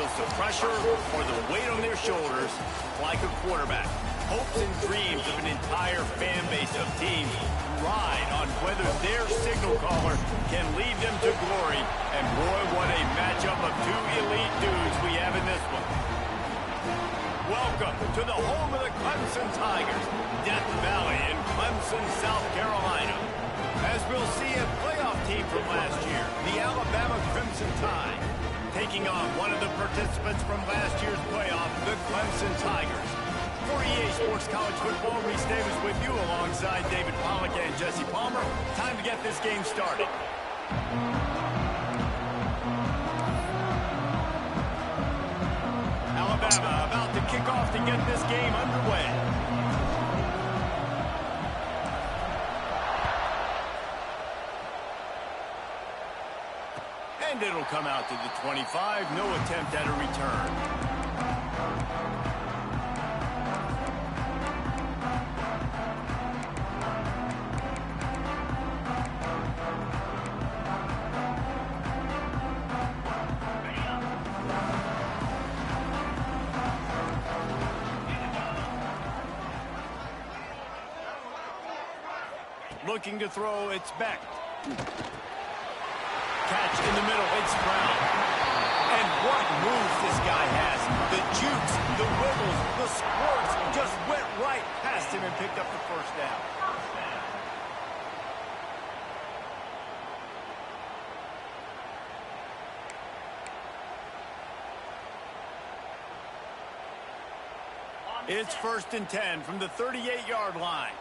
feels the pressure or the weight on their shoulders like a quarterback. Hopes and dreams of an entire fan base of teams ride on whether their signal caller can lead them to glory. And boy, what a matchup of two elite dudes we have in this one. Welcome to the home of the Clemson Tigers, Death Valley in Clemson, South Carolina. As we'll see a playoff team from last year, the Alabama Crimson Tide, taking on one of the participants from last year's playoff, the Clemson Tigers. For EA Sports College Football, Reese Davis with you alongside David Pollack and Jesse Palmer. Time to get this game started. Alabama about to kick off to get this game underway. And it'll come out to the 25. No attempt at a return. Looking to throw, it's Beck. Catch in the middle, it's Brown. And what moves this guy has. The jukes, the wibbles, the squirts just went right past him and picked up the first down. It's 1st and 10 from the 38-yard line.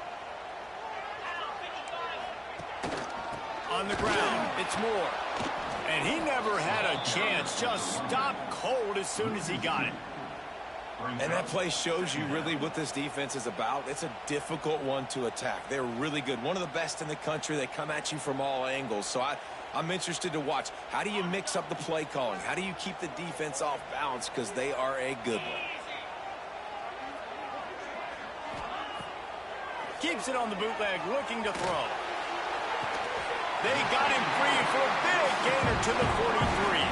On the ground, it's Moore. And he never had a chance. Just stopped cold as soon as he got it. And that play shows you really what this defense is about. It's a difficult one to attack. They're really good. One of the best in the country. They come at you from all angles. So I'm interested to watch. How do you mix up the play calling? How do you keep the defense off balance? Because they are a good one. Keeps it on the bootleg, looking to throw. They got him free for a big gainer to the 43.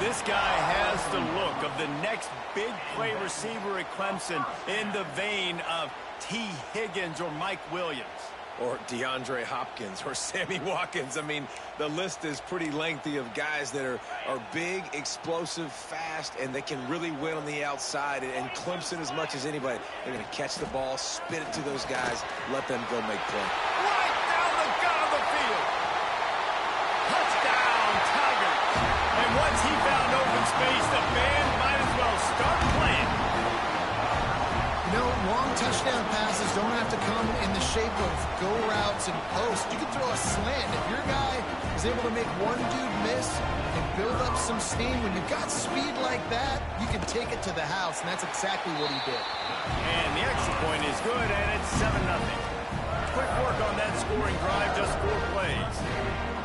This guy has the look of the next big play receiver at Clemson in the vein of T. Higgins or Mike Williams. Or DeAndre Hopkins or Sammy Watkins. I mean, the list is pretty lengthy of guys that are big, explosive, fast, and they can really win on the outside. And Clemson, as much as anybody, they're going to catch the ball, spit it to those guys, let them go make play. Right down the gut of the field. Touchdown, Tigers. And once he found open space, the band might as well start playing. You know, long touchdown passes don't have to come in the shape of go routes and posts. You can throw a slant. If your guy is able to make one dude miss and build up some steam, when you've got speed like that, you can take it to the house, and that's exactly what he did. And the extra point is good, and it's 7-0. Quick work on that scoring drive, just 4 plays.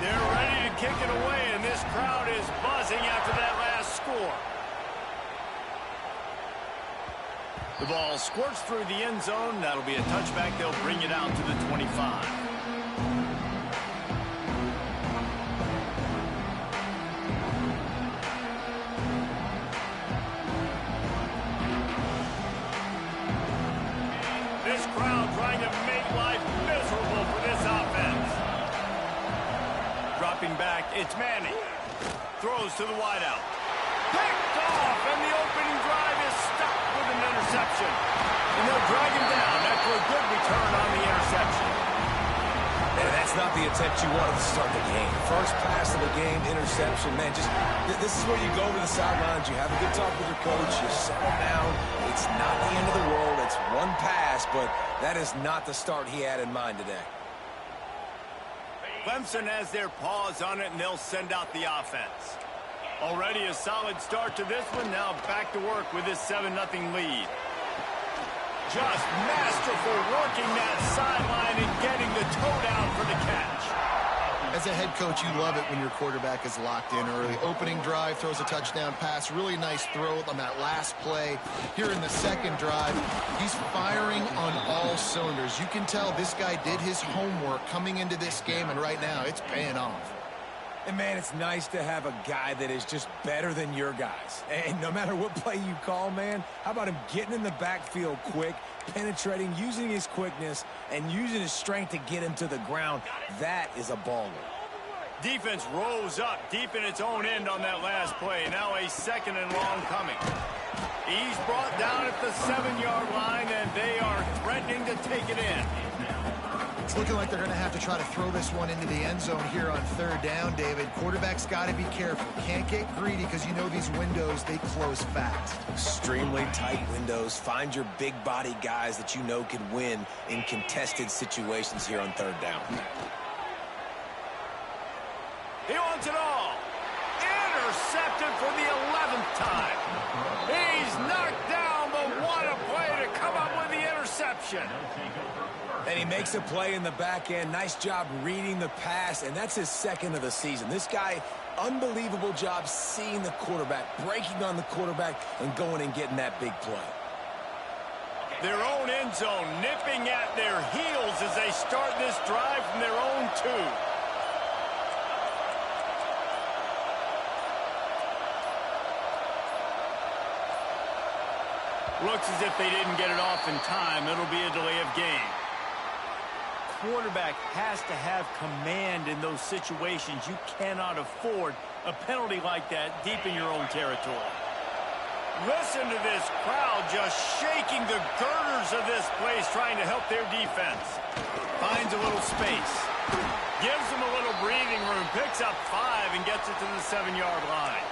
They're ready to kick it away, and this crowd is buzzing after that last score. The ball squirts through the end zone. That'll be a touchback. They'll bring it out to the 25. This crowd trying to make life miserable for this offense. Dropping back, it's Manning. Throws to the wideout. Picked off, and the opening drive is stuck with an interception. And they'll drag him down after a good return on the interception. Man, that's not the attempt you wanted to start the game. First pass of the game, interception. Man, just this is where you go to the sidelines. You have a good talk with your coach. You settle down. It's not the end of the world. It's one pass, but that is not the start he had in mind today. Clemson has their paws on it, and they'll send out the offense. Already a solid start to this one. Now back to work with this 7-0 lead. Just masterful working that sideline and getting the toe down for the catch. As a head coach, you love it when your quarterback is locked in early. Opening drive, throws a touchdown pass. Really nice throw on that last play. Here in the second drive, he's firing on all cylinders. You can tell this guy did his homework coming into this game, and right now it's paying off. And, man, it's nice to have a guy that is just better than your guys. And no matter what play you call, man, how about him getting in the backfield quick, penetrating, using his quickness, and using his strength to get him to the ground? That is a baller. Defense rose up deep in its own end on that last play. Now a second and long coming. He's brought down at the 7-yard line, and they are threatening to take it in. It's looking like they're going to have to try to throw this one into the end zone here on third down, David. Quarterback's got to be careful. Can't get greedy because you know these windows, they close fast. Extremely tight windows. Find your big body guys that you know can win in contested situations here on third down. He wants it all. Intercepted for the 11th time. He's knocked down, but what a play to come up with the interception. And he makes a play in the back end. Nice job reading the pass, and that's his second of the season. This guy, unbelievable job seeing the quarterback, breaking on the quarterback, and going and getting that big play. Their own end zone nipping at their heels as they start this drive from their own 2. Looks as if they didn't get it off in time. It'll be a delay of game. Quarterback has to have command in those situations. You cannot afford a penalty like that deep in your own territory. Listen to this crowd just shaking the girders of this place, trying to help their defense. Finds a little space. Gives them a little breathing room. Picks up 5 and gets it to the 7-yard line.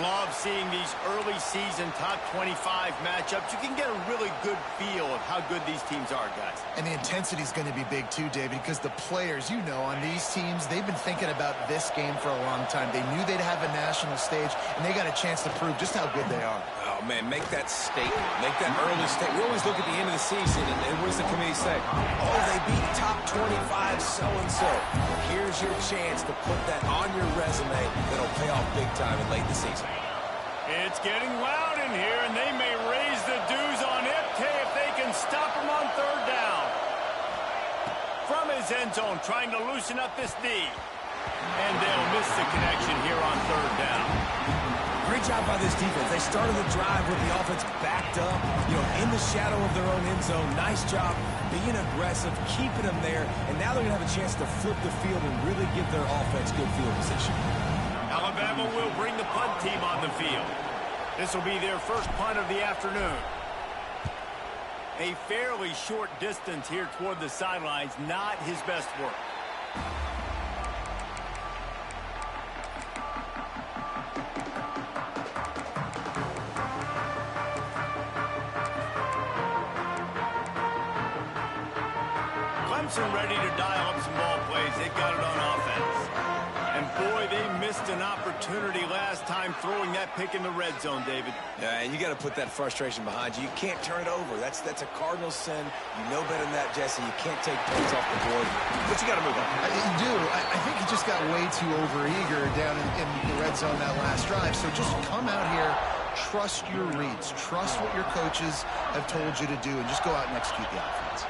Love seeing these early season top 25 matchups. You can get a really good feel of how good these teams are, guys. And the intensity is going to be big too, David, because the players, you know, on these teams, they've been thinking about this game for a long time. They knew they'd have a national stage, and they got a chance to prove just how good they are. Oh, man, make that statement. Make that early statement. We always look at the end of the season, and what does the committee say? Oh, they beat top 25 so-and-so. Here's your chance to put that on your resume that'll pay off big time in late in the season. It's getting loud in here, and they may raise the dues on Ipke if they can stop him on third down. From his end zone, trying to loosen up this D. And they'll miss the connection here on third down. Great job by this defense. They started the drive with the offense backed up, in the shadow of their own end zone. Nice job being aggressive, keeping them there, and now they're going to have a chance to flip the field and really give their offense good field position. Alabama will bring the punt team on the field. This will be their first punt of the afternoon. A fairly short distance here toward the sidelines, not his best work. Clemson ready to dial up some ball plays. They've got it on offense. And boy, they missed an opportunity last time throwing that pick in the red zone, David. Yeah, and you got to put that frustration behind you. You can't turn it over. That's a Cardinal sin. You know better than that, Jesse. You can't take points off the board, but you got to move on. You do. I think he just got way too overeager down in the red zone that last drive. So just come out here, trust your reads, trust what your coaches have told you to do, and just go out and execute the offense.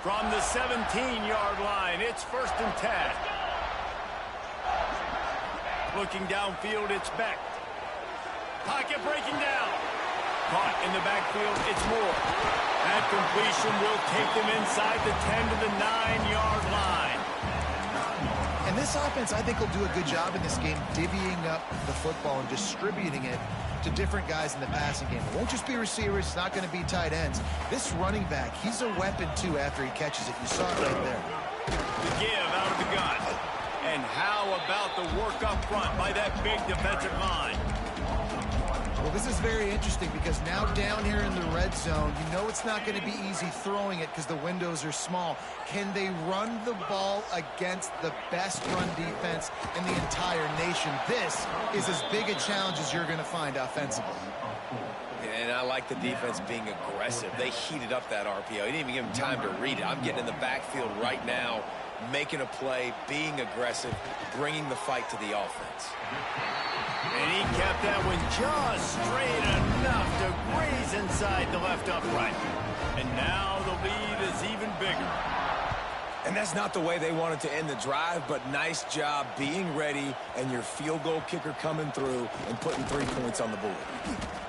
From the 17-yard line, it's 1st and 10. Looking downfield, it's Beck. Pocket breaking down. Caught in the backfield, it's Moore. That completion will take them inside the 10 to the 9-yard line. And this offense, I think, will do a good job in this game divvying up the football and distributing it to different guys in the passing game. It won't just be receivers. It's not going to be tight ends. This running back, he's a weapon, too, after he catches it. You saw it right there. The give out of the gun. And how about the work up front by that big defensive line? Well, this is very interesting because now down here in the red zone, you know it's not going to be easy throwing it because the windows are small. Can they run the ball against the best run defense in the entire nation? This is as big a challenge as you're going to find offensively. And I like the defense being aggressive. They heated up that RPO. He didn't even give him time to read it. I'm getting in the backfield right now, making a play, being aggressive, bringing the fight to the offense. And he kept that one just straight enough to graze inside the left upright. And now the lead is even bigger. And that's not the way they wanted to end the drive, but nice job being ready and your field goal kicker coming through and putting 3 points on the board.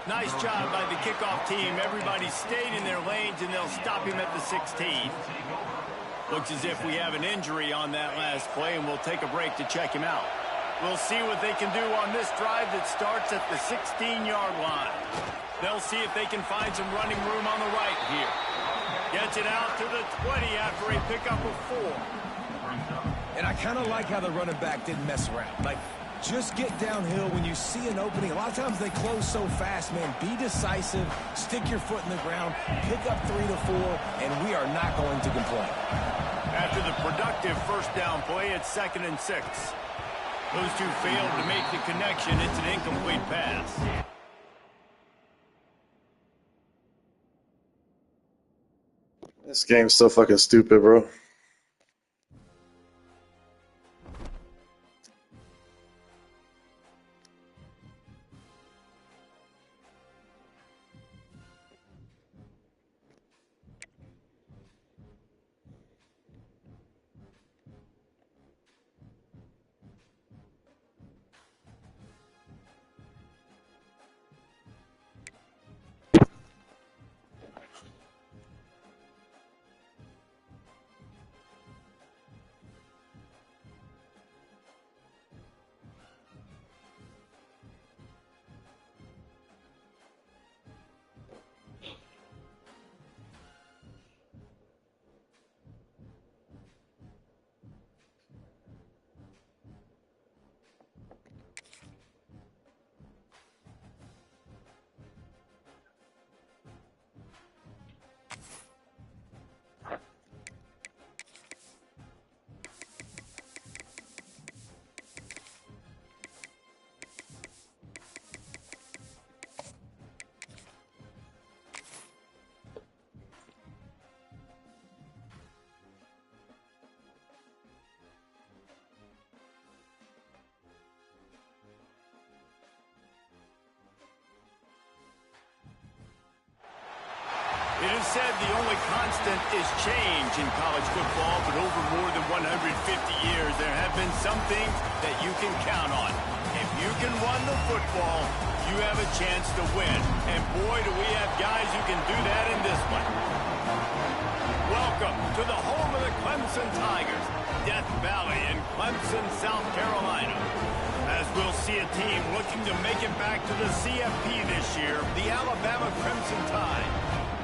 Nice job by the kickoff team. Everybody stayed in their lanes, and they'll stop him at the 16. Looks as if we have an injury on that last play, and we'll take a break to check him out. We'll see what they can do on this drive that starts at the 16-yard line. They'll see if they can find some running room on the right here. Gets it out to the 20 after a pickup of 4. And I kind of like how the running back didn't mess around. Like, just get downhill when you see an opening. A lot of times they close so fast, man. Be decisive, stick your foot in the ground, pick up 3 to 4, and we are not going to complain. After the productive first down play, it's 2nd and 6. Those two failed to make the connection. It's an incomplete pass. This game's so fucking stupid, bro. It is said the only constant is change in college football, but over more than 150 years, there have been some things that you can count on. If you can run the football, you have a chance to win. And boy, do we have guys who can do that in this one. Welcome to the home of the Clemson Tigers, Death Valley in Clemson, South Carolina. As we'll see a team looking to make it back to the CFP this year, the Alabama Crimson Tide,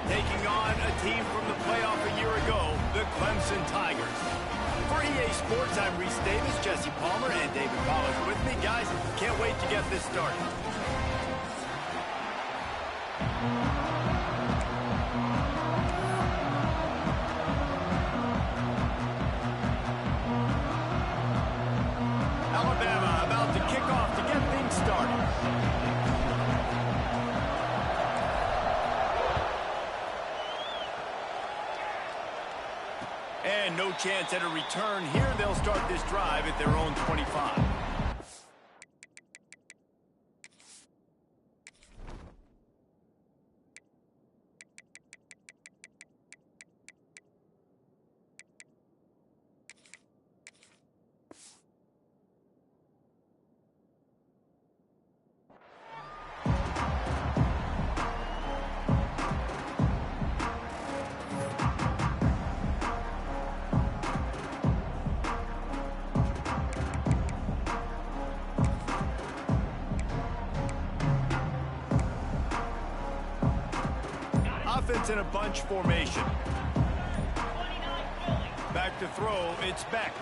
taking on a team from the playoff a year ago, the Clemson Tigers. For EA Sports, I'm Reese Davis, Jesse Palmer, and David Pollack with me. Guys, can't wait to get this started. Alabama about to kick off to get things started. And no chance at a return here. They'll start this drive at their own 25. Offense in a bunch formation. Back to throw, it's Beck.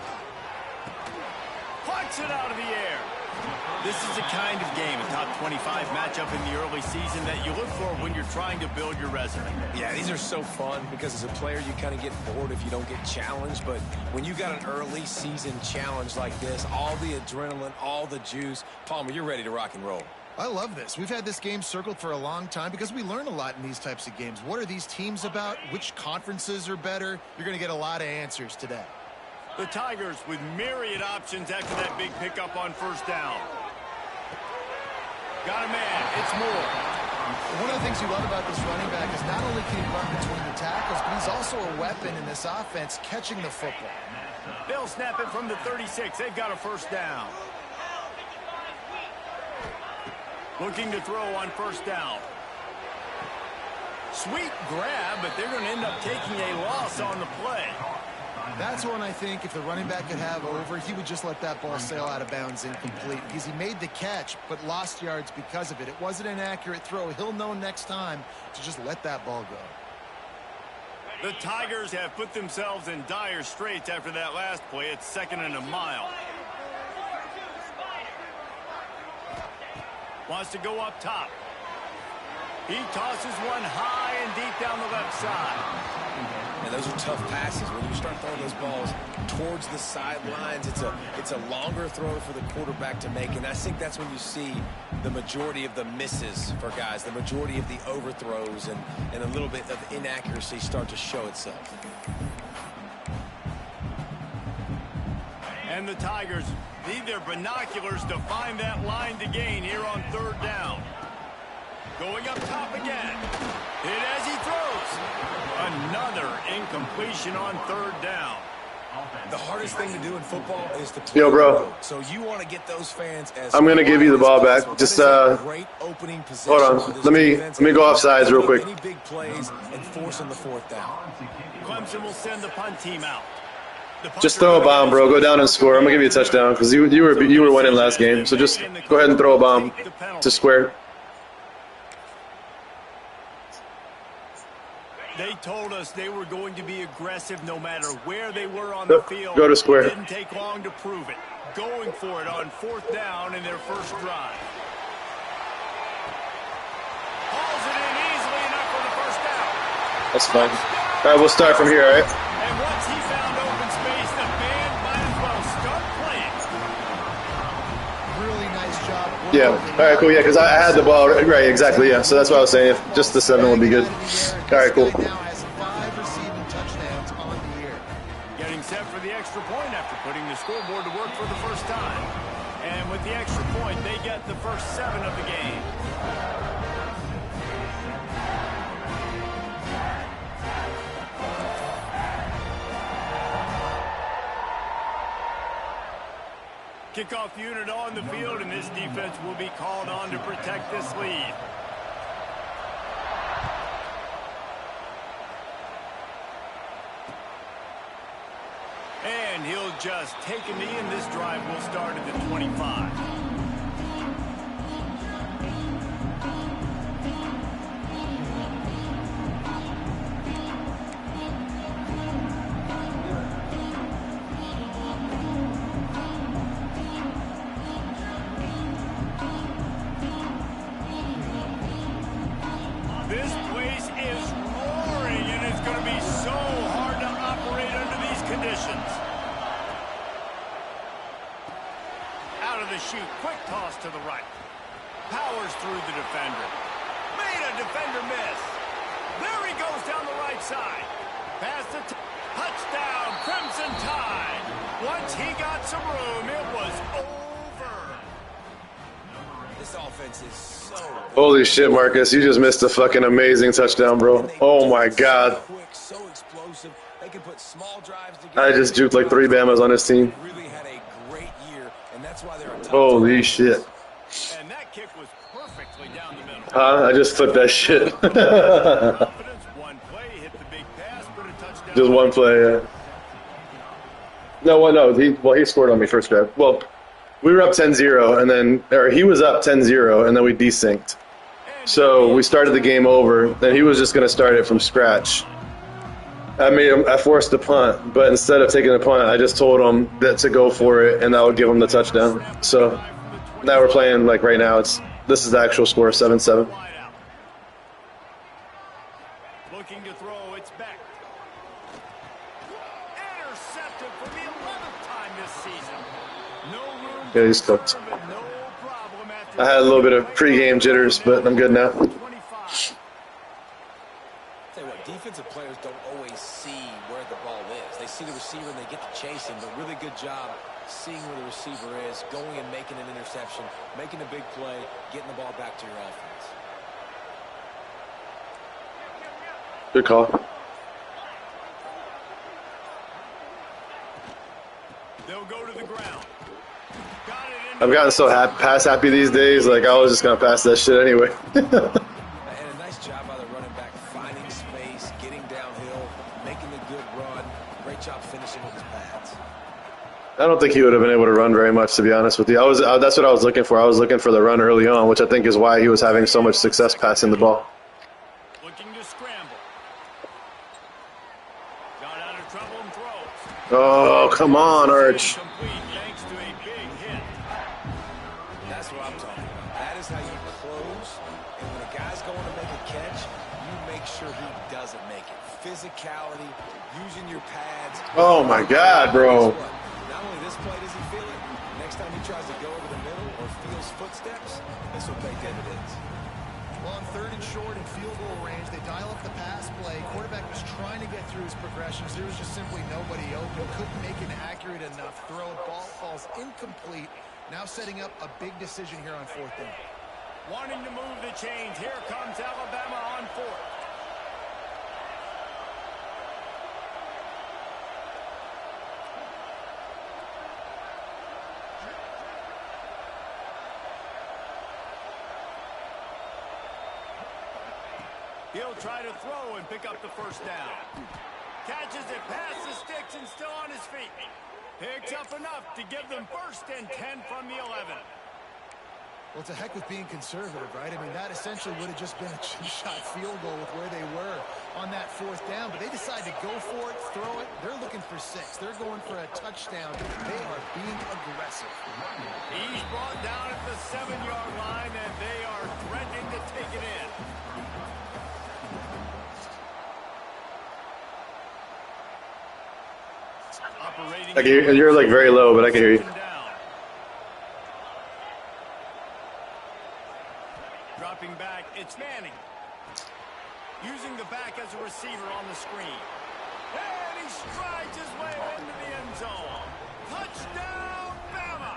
Plucks it out of the air. This is the kind of game, a top 25 matchup in the early season that you look for when you're trying to build your resume. Yeah, these are so fun because as a player, you kind of get bored if you don't get challenged. But when you got an early season challenge like this, all the adrenaline, all the juice, Palmer, you're ready to rock and roll. I love this. We've had this game circled for a long time because we learn a lot in these types of games. What are these teams about? Which conferences are better? You're going to get a lot of answers today. The Tigers with myriad options after that big pickup on first down. Got a man. It's Moore. One of the things you love about this running back is not only can he run between the tackles, but he's also a weapon in this offense catching the football. They'll snap it from the 36. They've got a first down. Looking to throw on first down. Sweet grab, but they're going to end up taking a loss on the play. That's one I think if the running back could have over, he would just let that ball sail out of bounds incomplete because he made the catch but lost yards because of it. It wasn't an accurate throw. He'll know next time to just let that ball go. The Tigers have put themselves in dire straits after that last play. It's 2nd and a mile. Wants to go up top. He tosses one high and deep down the left side. And those are tough passes. When you start throwing those balls towards the sidelines, it's a longer throw for the quarterback to make. And I think that's when you see the majority of the misses for guys, the majority of the overthrows and a little bit of inaccuracy start to show itself. And the Tigers need their binoculars to find that line to gain here on 3rd down. Going up top again. Hit as he throws. Another incompletion on 3rd down. The hardest thing to do in football is to Yo, bro. So you want to get those fans as I'm gonna give you the ball back. Just great opening hold on. Let me go off sides real quick. Any big plays and force on the 4th down. Clemson will send the punt team out. Just throw a bomb, bro. Go down and score. I'm gonna give you a touchdown because you were winning last game. So just go ahead and throw a bomb to square. They told us they were going to be aggressive no matter where they were on the field. Go to square. It didn't take long to prove it. Going for it on 4th down in their first drive. Hauls it in easily enough for the first down. That's fine. All right, we'll start from here, all right? And once he found open space, the band might as well start playing. Really nice job. Yeah. All right, cool. Yeah, because I had the ball. Right, exactly. Yeah. So that's what I was saying. If just the 7 would be good. All right, cool. Now has 5 receiving touchdowns on the year. Getting set for the extra point after putting the scoreboard to work for the first time. And with the extra point, they get the first 7 of the game. Kickoff unit on the field, and this defense will be called on to protect this lead. And he'll just take a knee, and this drive will start at the 25. This place is roaring, and it's going to be so hard to operate under these conditions. Out of the chute, quick toss to the right. Powers through the defender. Made a defender miss. There he goes down the right side. Pass the touchdown, Clemson Tide. Once he got some room, it was over. This offense is so... Holy shit, Marcus. You just missed a fucking amazing touchdown, bro. Oh, my God. So explosive. They can put small drives I just juked like 3 Bamas on his team. Really had a great year, and that's why they're a top Holy shit. And that kick was perfectly down the middle. Huh? I just flipped that shit. One play, hit the big pass, put a touchdown. Just one play, yeah. No, he scored on me first grab. Well, we were up 10-0, and then, or he was up 10-0, and then we desynced. So we started the game over, and he was just going to start it from scratch. I forced the punt, but instead of taking the punt, I just told him that to go for it, and that would give him the touchdown. So now we're playing, like right now, this is the actual score, 7-7. Looking to throw, it's back. Intercepted for the 11th time this season. No room. Yeah, he's cooked. No problem after I had a little bit of pregame jitters, but I'm good now. 25. Tell you what, defensive players don't always see where the ball is. They see the receiver and they get to chase him, but really good job seeing where the receiver is, going and making an interception, making a big play, getting the ball back to your offense. Good call. They'll go to the ground. I've gotten so pass happy these days. Like I was just gonna pass that shit anyway. And a nice job by the running back, finding space, getting downhill, making a good run. Great job finishing with his pads. I don't think he would have been able to run very much, to be honest with you. That's what I was looking for. I was looking for the run early on, which I think is why he was having so much success passing the ball. Looking to scramble. Got out of trouble and throws. Oh, come on, Arch. Thanks to a big hit. That's what I'm talking about. That is how you close. And when a guy's going to make a catch, you make sure he doesn't make it. Physicality, using your pads. Oh, my God, bro. Not only this play does he feel it, next time he tries to go over the middle or feels footsteps, this will pay dividends. Well, on 3rd and short and field goal range, they dial up the pass play. Quarterback was trying to get through his progressions. There was just simply nobody open. Couldn't make an accurate enough throw. Ball falls incomplete. Now setting up a big decision here on 4th down. Wanting to move the chains. Here comes Alabama on 4th. He'll try to throw and pick up the 1st down. Catches it past the sticks and still on his feet. Picks up enough to give them 1st and 10 from the 11. Well, it's a heck with being conservative, right? I mean, that essentially would have just been a two-shot field goal with where they were on that 4th down. But they decide to go for it, throw it. They're looking for 6. They're going for a touchdown. They are being aggressive. He's brought down at the 7-yard line, and they are threatening to take it in. I can hear, you're like very low, but I can hear you. Dropping back, it's Manning. Using the back as a receiver on the screen. And he strides his way into the end zone. Touchdown, Bama!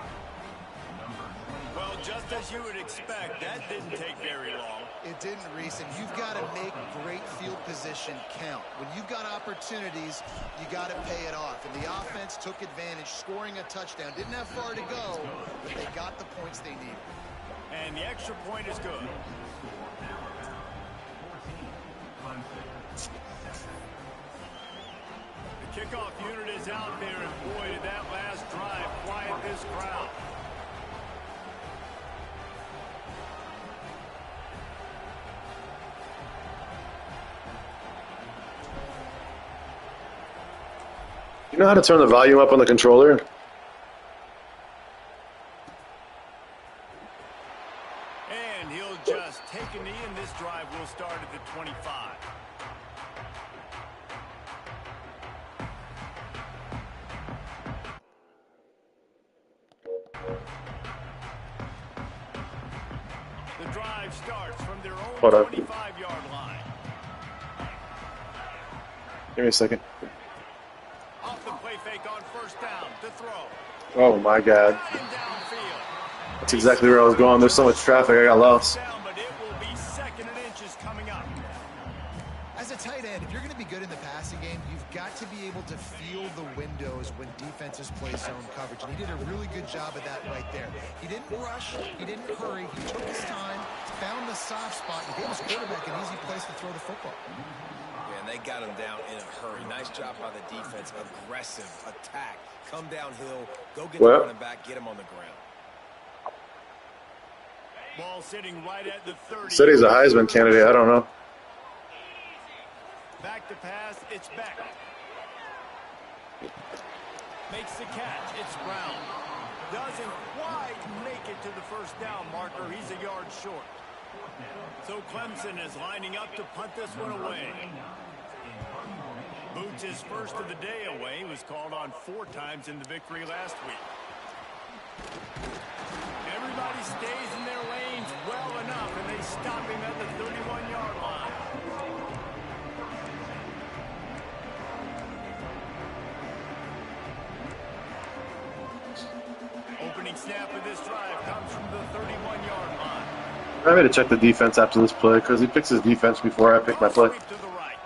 Well, just as you would expect, that didn't take very long. It didn't, Reese, and you've got to make great field position count. When you've got opportunities, you got to pay it off. And the offense took advantage, scoring a touchdown. Didn't have far to go, but they got the points they needed. And the extra point is good. The kickoff unit is out there, and boy, did that last drive quiet this crowd. You know how to turn the volume up on the controller? And he'll just take a knee, and this drive will start at the 25. The drive starts from their own 25-yard line. Give me a second. Off the play fake on 1st down to throw. Oh my God. That's exactly where I was going. There's so much traffic, I got lost. But it will be 2nd and inches coming up. As a tight end, if you're going to be good in the passing game, you've got to be able to feel the windows when defenses play zone coverage. And he did a really good job of that right there. He didn't rush. He didn't hurry. He took his time, found the soft spot, and gave his quarterback an easy place to throw the football. And they got him down in a hurry. Nice job by the defense. Aggressive attack. Come downhill. Go get the running back. Get him on the ground. Ball sitting right at the 30. Said he's a Heisman candidate. I don't know. Back to pass. It's back. Makes the catch. It's Brown. Doesn't quite make it to the 1st down marker. He's a yard short. So Clemson is lining up to punt this one away. Boots his 1st of the day away. He was called on 4 times in the victory last week. Everybody stays in their lanes well enough, and they stop him at the 31-yard line. Opening snap of this drive comes from the 31-yard line. I'm going to check the defense after this play because he picks his defense before I pick my play. To the right.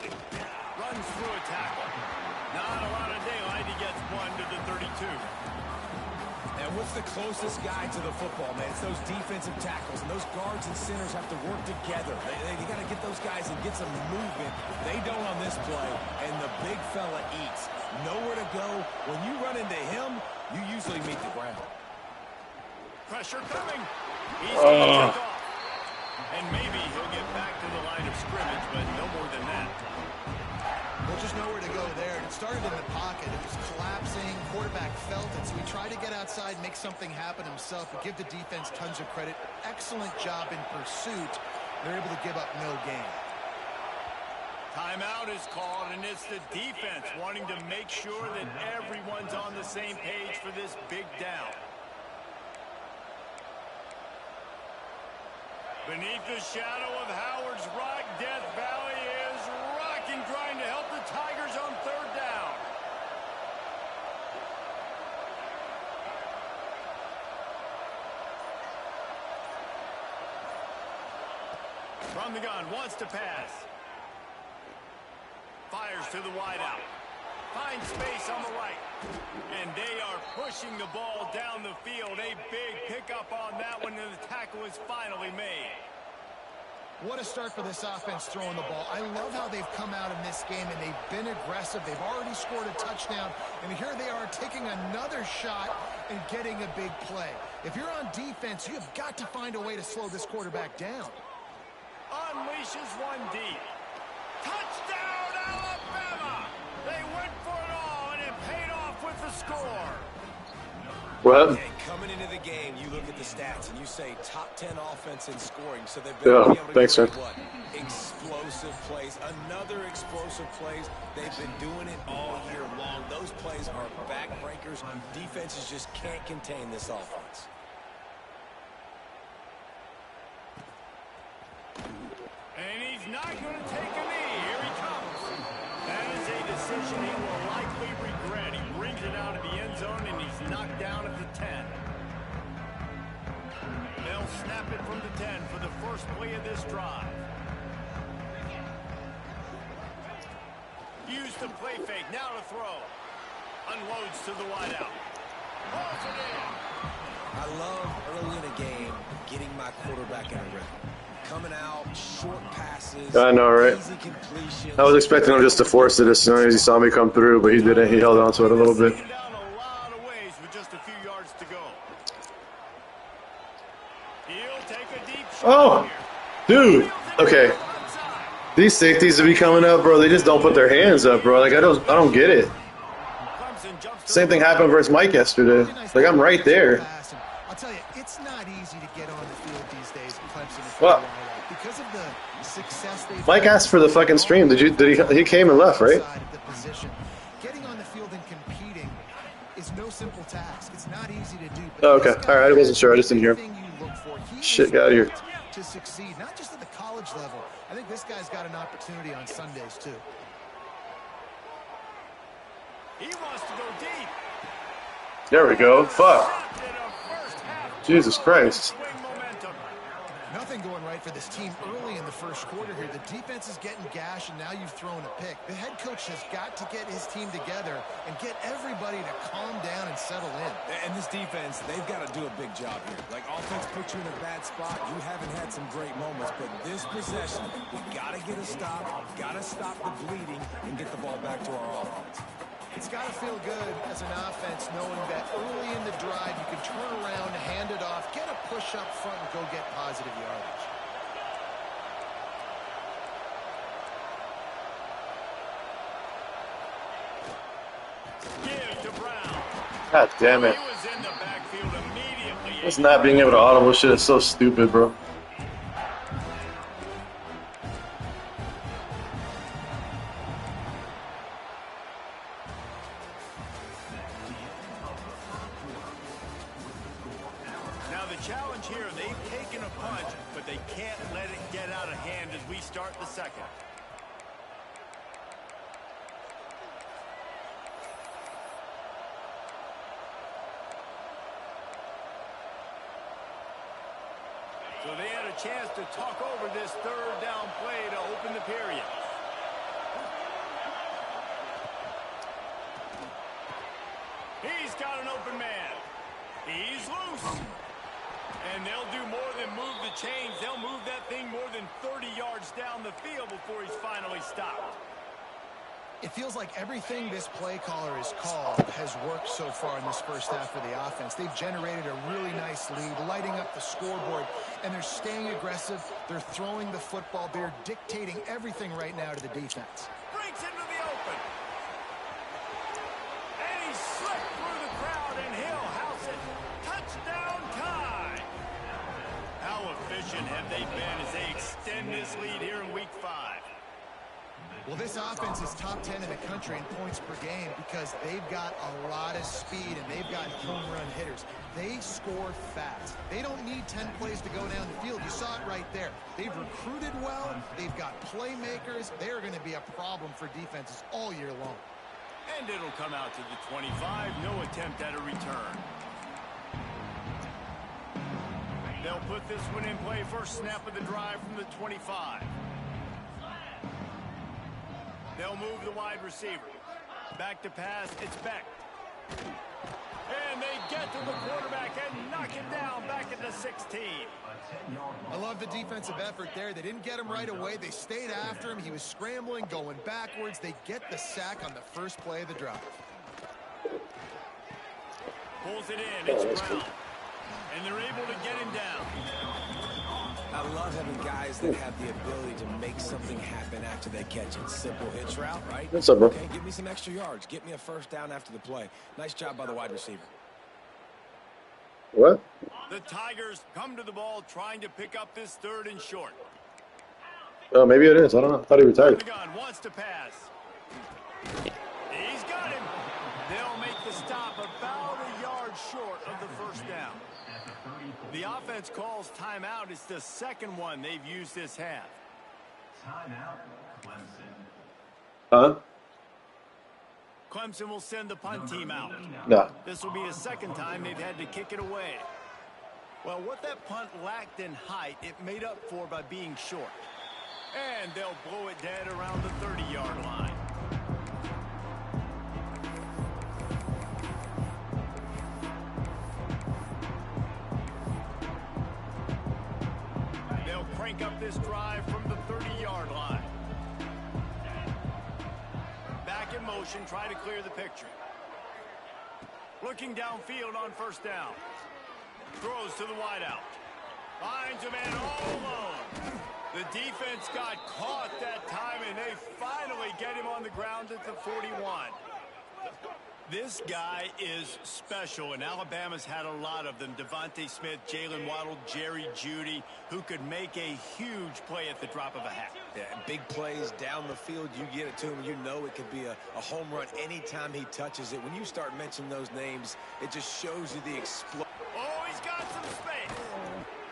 closest guy to the football, man. It's those defensive tackles, and those guards and centers have to work together. They got to get those guys and get some movement. They don't on this play, and the big fella eats. Nowhere to go. When you run into him, you usually meet the ground. Pressure coming. He's going to take off. And maybe he'll get back to the line of scrimmage, but no more than that. Well, just nowhere to go there. It started in the pocket. It was collapsing. Quarterback felt it, so he tried to get outside, make something happen himself, but give the defense tons of credit. Excellent job in pursuit. They're able to give up no gain. Timeout is called, and it's the defense wanting to make sure that everyone's on the same page for this big down. Beneath the shadow of Howard's rock, Death Valley is rocking, trying to help the Tigers on third down. From the gun, wants to pass. Fires to the wideout. Finds space on the right. And they are pushing the ball down the field. A big pickup on that one, and the tackle is finally made. What a start for this offense throwing the ball. I love how they've come out in this game, and they've been aggressive. They've already scored a touchdown, and here they are taking another shot and getting a big play. If you're on defense, you have got to find a way to slow this quarterback down. Unleashes one deep. Touchdown, Alabama! They went for it all, and it paid off with the score. What? And coming into the game, you look at the stats and you say top 10 offense in scoring. So they've been able to thanks, create sir. what? Explosive plays. Another explosive plays. They've been doing it all year long. Those plays are backbreakers. Defenses just can't contain this offense. And he's not going to take a knee. Here he comes. That is a decision he will likely regret. He brings it out of the end zone, and he's knocked down at the 10. They'll snap it from the 10 for the first play of this drive. Used the play fake. Now to throw. Unloads to the wideout. Rolls it in. I love early in a game getting my quarterback in a rhythm. Coming out, short passes, I know, right? easy completions. I was expecting him just to force it as soon as he saw me come through, but he didn't. He held on to it a little bit. Down a lot of ways with just a few yards to go. He'll take a deep shot. Oh, dude. Okay. These safeties to be coming up, bro. They just don't put their hands up, bro. Like I don't get it. Same thing happened versus Mike yesterday. Like I'm right there. I'll tell you, it's not easy to get on the field these days in Clemson. What? Because of the success they've Mike asked for the fucking stream. He came and left, right? Getting on the field and competing is no simple task. It's not easy to do. Oh, okay. All right. I wasn't sure. I just didn't hear him. Shit, get out of here. To succeed, not just at the college level. I think this guy's got an opportunity on Sundays too. He wants to go deep. There we go. Fuck. Jesus Christ. Nothing going right for this team early in the first quarter here. The defense is getting gashed, and now you've thrown a pick. The head coach has got to get his team together and get everybody to calm down and settle in. And this defense, they've got to do a big job here. Like, offense put you in a bad spot. You haven't had some great moments, but this possession, we got to get a stop, got to stop the bleeding, and get the ball back to our offense. It's got to feel good as an offense knowing that early in the drive you can turn around, hand it off, get a push up front, and go get positive yardage. Give to Brown. God damn it. He was in the backfield immediately. Just not being able to audible shit is so stupid, bro. Now the challenge here, they've taken a punch, but they can't let it get out of hand as we start the second. So they had a chance to talk over this third down play to open the period. He's got an open man. He's loose. And they'll do more than move the chains. They'll move that thing more than 30 yards down the field before he's finally stopped. It feels like everything this play caller has called has worked so far in this first half for the offense. They've generated a really nice lead, lighting up the scoreboard, and they're staying aggressive. They're throwing the football. They're dictating everything right now to the defense. Breaks into the open. And he slipped through the crowd, and he'll house it. Touchdown time. How efficient have they been as they extend this lead here in Week 5? Well, this offense is top 10 in the country in points per game because they've got a lot of speed and they've got home run hitters. They score fast. They don't need 10 plays to go down the field. You saw it right there. They've recruited well. They've got playmakers. They're going to be a problem for defenses all year long. And it'll come out to the 25. No attempt at a return. They'll put this one in play. First snap of the drive from the 25. They'll move the wide receiver. Back to pass, it's Beck. And they get to the quarterback and knock him down back at the 16. I love the defensive effort there. They didn't get him right away. They stayed after him. He was scrambling, going backwards. They get the sack on the first play of the drive. Pulls it in, it's Brown. And they're able to get him down. I love having guys that have the ability to make something happen after they catch it. Simple hitch route, right? What's up, bro? Okay, give me some extra yards. Get me a first down after the play. Nice job by the wide receiver. What? The Tigers come to the ball trying to pick up this 3rd and short. Oh, maybe it is. I don't know. I thought he retired. The gun wants to pass. He's got him. They'll make the stop about a yard short of the first down. The offense calls timeout. It's the second one they've used this half. Timeout, Clemson. Huh? Clemson will send the punt team out. No. This will be the second time they've had to kick it away. Well, what that punt lacked in height, it made up for by being short. And they'll blow it dead around the 30-yard line. Crank up this drive from the 30-yard line. Back in motion, try to clear the picture. Looking downfield on first down. Throws to the wideout. Finds a man all alone. The defense got caught that time, and they finally get him on the ground at the 41. This guy is special, and Alabama's had a lot of them. Devontae Smith, Jalen Waddle, Jerry Jeudy, who could make a huge play at the drop of a hat. Yeah, big plays down the field. You get it to him. You know it could be a home run anytime he touches it. When you start mentioning those names, it just shows you the explosion. Oh, he's got some space.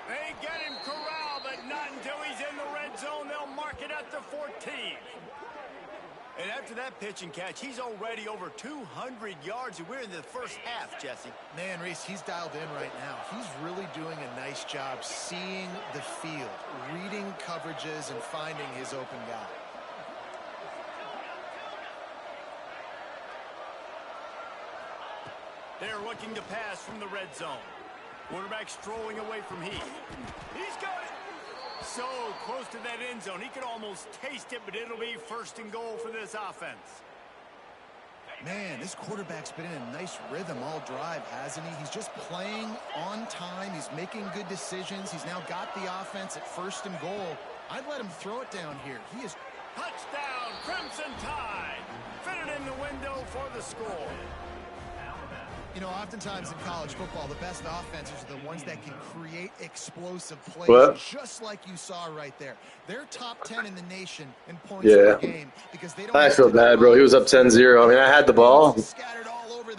They get him corralled, but not until he's in the red zone. They'll mark it at the 14. And after that pitch and catch, he's already over 200 yards, and we're in the first half, Jesse. Man, Reese, he's dialed in right now. He's really doing a nice job seeing the field, reading coverages, and finding his open guy. They're looking to pass from the red zone. Quarterback strolling away from Heath. He's got it. So close to that end zone. He could almost taste it, but it'll be 1st and goal for this offense. Man, this quarterback's been in a nice rhythm all drive, hasn't he? He's just playing on time. He's making good decisions. He's now got the offense at 1st and goal. I'd let him throw it down here. He is... Touchdown, Crimson Tide. Fitted in the window for the score. You know, oftentimes in college football, the best offenses are the ones that can create explosive plays, just like you saw right there. They're top 10 in the nation in points per game because they don't. I feel bad, bro. He was up 10-0. I mean, I had the ball,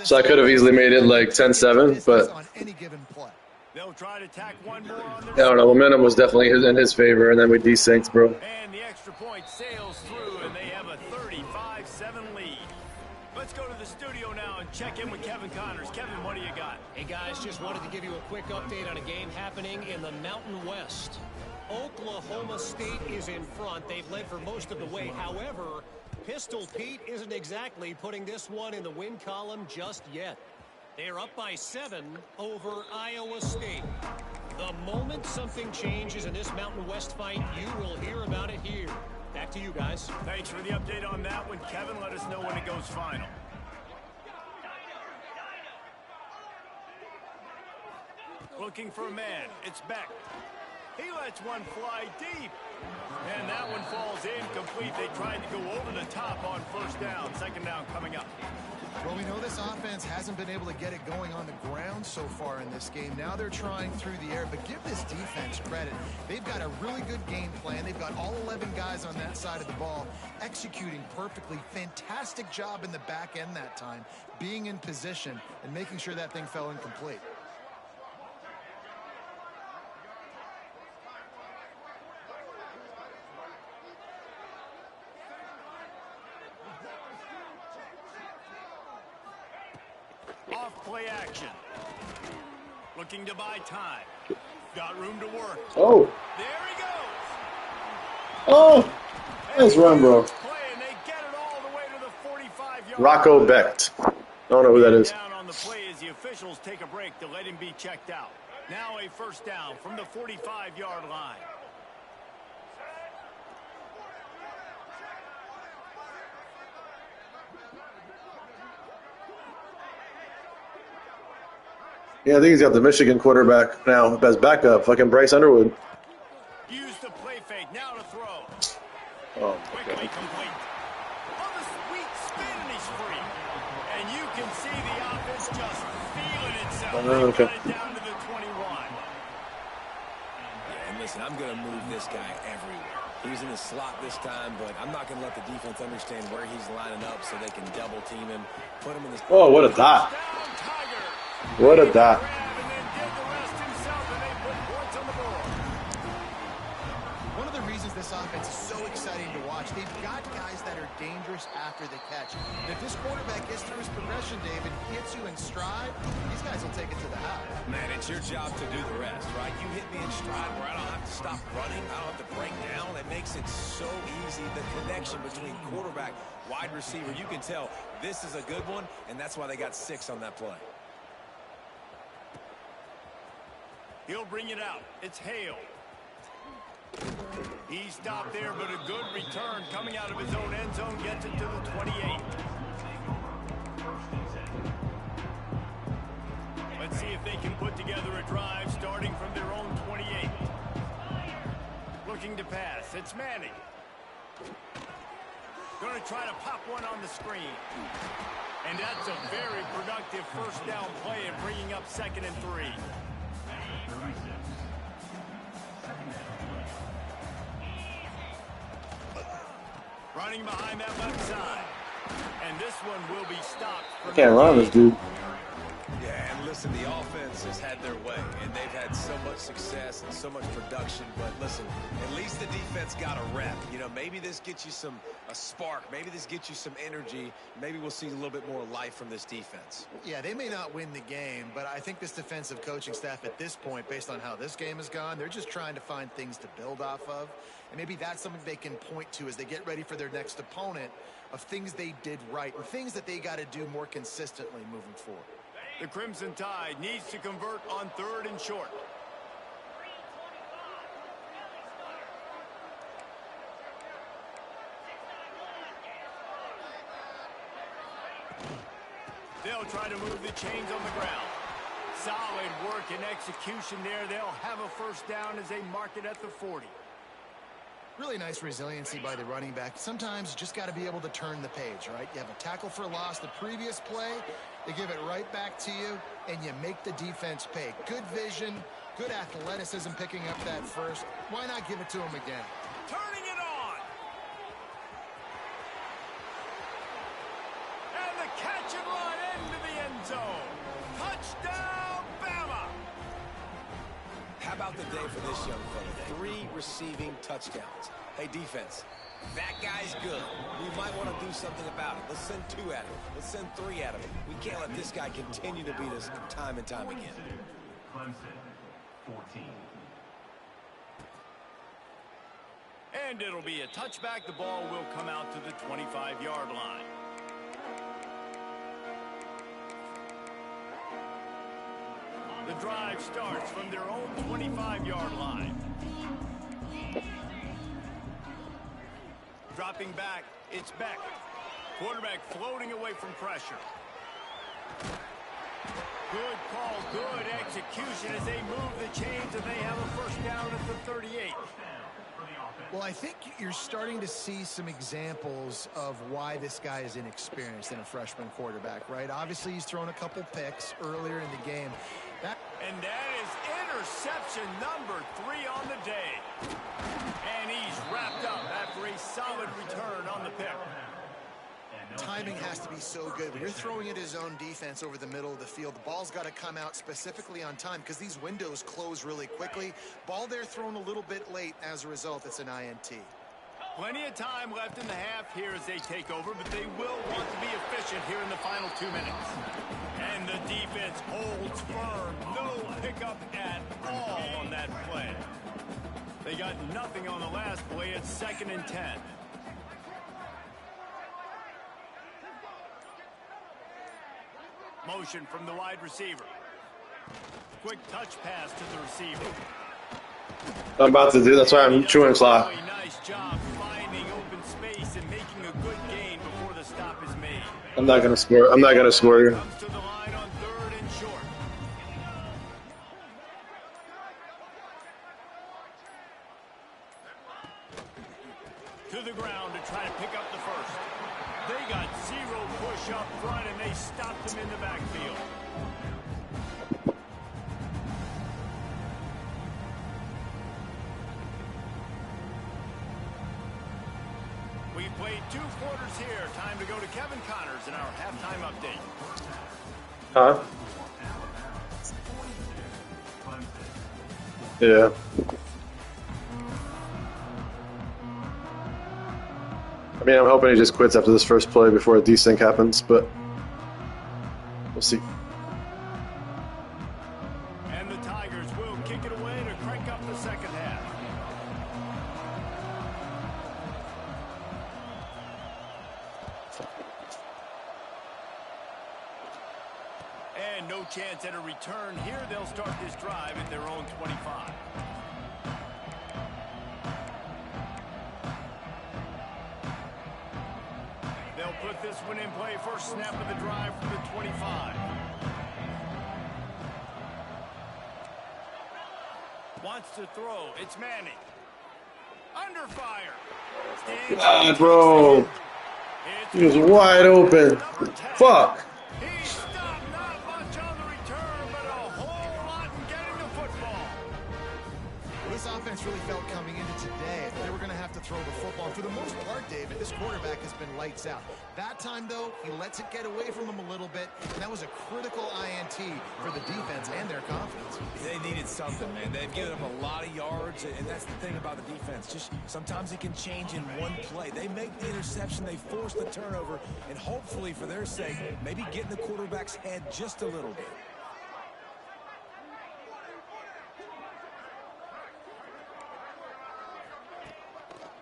so I could have easily made it like 10-7, but on any given play. They'll try to tack one more on their I don't know. Momentum was definitely in his favor, and then we desynced, bro. And the extra point sails through, and they have a 35-7 lead. Let's go to the studio now and check in with Kevin Connors. Kevin, what do you got? Hey, guys, just wanted to give you a quick update on a game happening in the Mountain West. Oklahoma State is in front. They've led for most of the way. However, Pistol Pete isn't exactly putting this one in the win column just yet. They are up by 7 over Iowa State. The moment something changes in this Mountain West fight, you will hear about it here. Back to you guys. Thanks for the update on that one, Kevin. Let us know when it goes final. Looking for a man. It's Beck. He lets one fly deep. And that one falls incomplete. They tried to go over the top on first down. Second down coming up. Well, we know this offense hasn't been able to get it going on the ground so far in this game. Now they're trying through the air, but give this defense credit. They've got a really good game plan. They've got all 11 guys on that side of the ball executing perfectly. Fantastic job in the back end that time, being in position and making sure that thing fell incomplete. Off-play action. Looking to buy time. Got room to work. Oh. There he goes. Oh. Nice run, bro. Play, and they get it all the way to the 45-yard Rocco line. Becht. I don't know who that is. Down on the play as the officials take a break to let him be checked out. Now a first down from the 45-yard line. Yeah, I think he's got the Michigan quarterback now as backup. Fucking Bryce Underwood. Use the play fake. Now to throw. Oh, Quickly complete. On the sweet spin, and he's free. And you can see the offense just feeling itself. They got it down to the 21. Yeah, and listen, I'm going to move this guy everywhere. He's in the slot this time, but I'm not going to let the defense understand where he's lining up so they can double team him, put him in this. Oh, what a dot. What a dot. One of the reasons this offense is so exciting to watch, they've got guys that are dangerous after the catch. And if this quarterback gets through his progression, David, hits you in stride, these guys will take it to the house. Man, it's your job to do the rest, right? You hit me in stride where I don't have to stop running. I don't have to break down. It makes it so easy. The connection between quarterback, wide receiver, you can tell this is a good one, and that's why they got 6 on that play. He'll bring it out. It's Hale. He stopped there, but a good return coming out of his own end zone gets it to the 28. Let's see if they can put together a drive starting from their own 28. Looking to pass. It's Manning. Going to try to pop one on the screen. And that's a very productive first down play and bringing up 2nd and 3. Running behind that left side. And this one will be stopped. Can't run this dude. Yeah, and listen, the offense has had their way, and they've had so much success and so much production. But listen, at least the defense got a rep. You know, maybe this gets you a spark. Maybe this gets you some energy. Maybe we'll see a little bit more life from this defense. Yeah, they may not win the game, but I think this defensive coaching staff at this point, based on how this game has gone, they're just trying to find things to build off of. And maybe that's something they can point to as they get ready for their next opponent, of things they did right and things that they got to do more consistently moving forward. The Crimson Tide needs to convert on 3rd and short. They'll try to move the chains on the ground. Solid work and execution there. They'll have a first down as they mark it at the 40. Really nice resiliency by the running back. Sometimes you just got to be able to turn the page, right? You have a tackle for loss the previous play, they give it right back to you, and you make the defense pay. Good vision, good athleticism picking up that first. Why not give it to him again? Turning it on. And the catch and run into the end zone. Touchdown, Bama. How about the day for this young fella? 3 receiving touchdowns. Hey, defense, that guy's good. We might want to do something about it. Let's send 2 at him. Let's send 3 at him. We can't let this guy continue to beat us time and time again. Clemson, 14. And it'll be a touchback. The ball will come out to the 25-yard line. the drive starts from their own 25-yard line. Dropping back, it's Beck. Quarterback floating away from pressure. Good call, good execution as they move the chains, and they have a first down at the 38. Well, I think you're starting to see some examples of why this guy is inexperienced in a freshman quarterback, right? Obviously, he's thrown a couple picks earlier in the game. And that is interception number 3 on the day. And he's wrapped up after a solid return on the pick. Timing has to be so good. When you're throwing at his own defense over the middle of the field, the ball's got to come out specifically on time because these windows close really quickly. Ball there thrown a little bit late. As a result, it's an INT. Plenty of time left in the half here as they take over, but they will want to be efficient here in the final 2 minutes. And the defense holds firm. No pickup at all on that play. They got nothing on the last play. It's 2nd and 10. Motion from the wide receiver. Quick touch pass to the receiver. I'm about to do. That's why I'm chewing clock. Really nice job finding open space and making a good gain before the stop is made. I'm not gonna score. I'm not gonna score here. Comes to the line on 3rd and short. To the ground to try to pick up the first. They got 0 push up front, and they stopped him in the backfield. We played 2 quarters here. Time to go to Kevin Connors in our halftime update. Huh? Yeah. I mean, I'm hoping he just quits after this first play before a desync happens, but we'll see. And the Tigers will kick it away to crank up the second half. And no chance at a return here. They'll start this drive at their own 25. They'll put this one in play. First snap of the drive from the 25. Wants to throw. It's Manning. Under fire. God, bro. He was wide open. Fuck. He stopped not much on the return, but a whole lot in getting the football. Well, this offense really felt coming into today they were going to have to throw the football. For the most part, David, this quarterback has been lights out. That time, though, he lets it get away from him a little bit, and that was a critical INT for the defense and their confidence. They needed something, man. They've given them a lot of yards, and that's the thing about the defense. Just sometimes it can change in one play. They make the interception, they force the turnover, and hopefully, for their sake, maybe get in the quarterback's head just a little bit.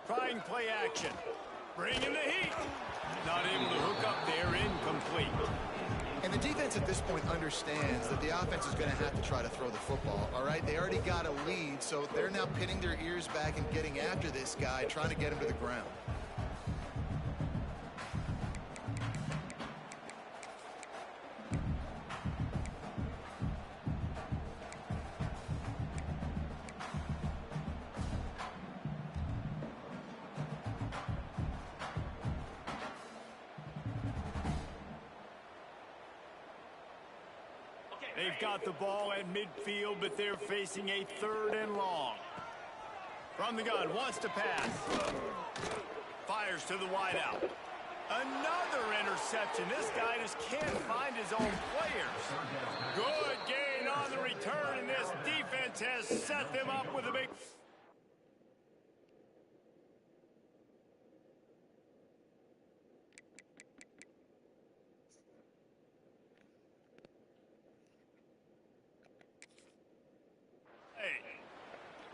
Trying play action. Bringing the heat. Not able to hook up there. Incomplete. And the defense at this point understands that the offense is going to have to try to throw the football, all right? They already got a lead, so they're now pinning their ears back and getting after this guy, trying to get him to the ground. They've got the ball at midfield, but they're facing a 3rd and long. From the gun, wants to pass. Fires to the wideout. Another interception. This guy just can't find his own players. Good gain on the return, and this defense has set them up with a big...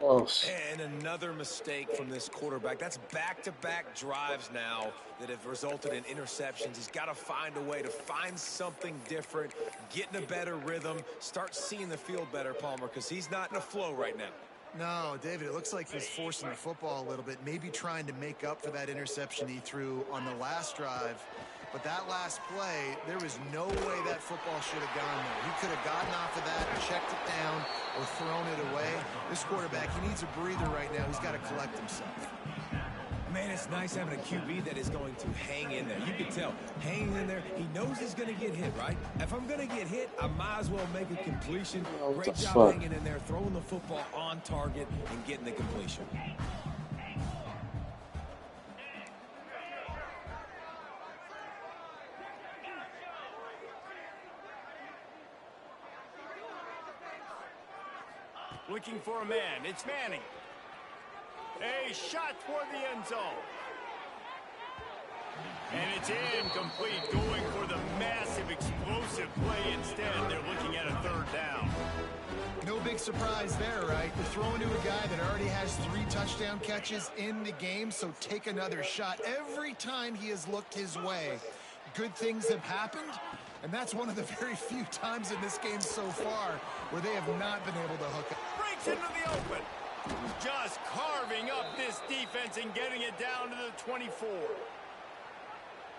Close. And another mistake from this quarterback. That's back-to-back drives now that have resulted in interceptions. He's got to find a way to find something different, get in a better rhythm, start seeing the field better, Palmer, because he's not in a flow right now. No, David, it looks like he's forcing the football a little bit, maybe trying to make up for that interception he threw on the last drive. But that last play, there was no way that football should have gone there. He could have gotten off of that, checked it down, or thrown it away. This quarterback, he needs a breather right now. He's got to collect himself. Man, it's nice having a QB that is going to hang in there. You can tell, hanging in there, he knows he's going to get hit, right? If I'm going to get hit, I might as well make a completion. Great job hanging in there, throwing the football on target and getting the completion. Looking for a man. It's Manning. A shot toward the end zone. And it's incomplete, going for the massive explosive play instead. They're looking at a third down. No big surprise there, right? We're throwing to a guy that already has 3 touchdown catches in the game, so take another shot. Every time he has looked his way, good things have happened, and that's one of the very few times in this game so far where they have not been able to hook up. Breaks into the open. Just carving up this defense and getting it down to the 24.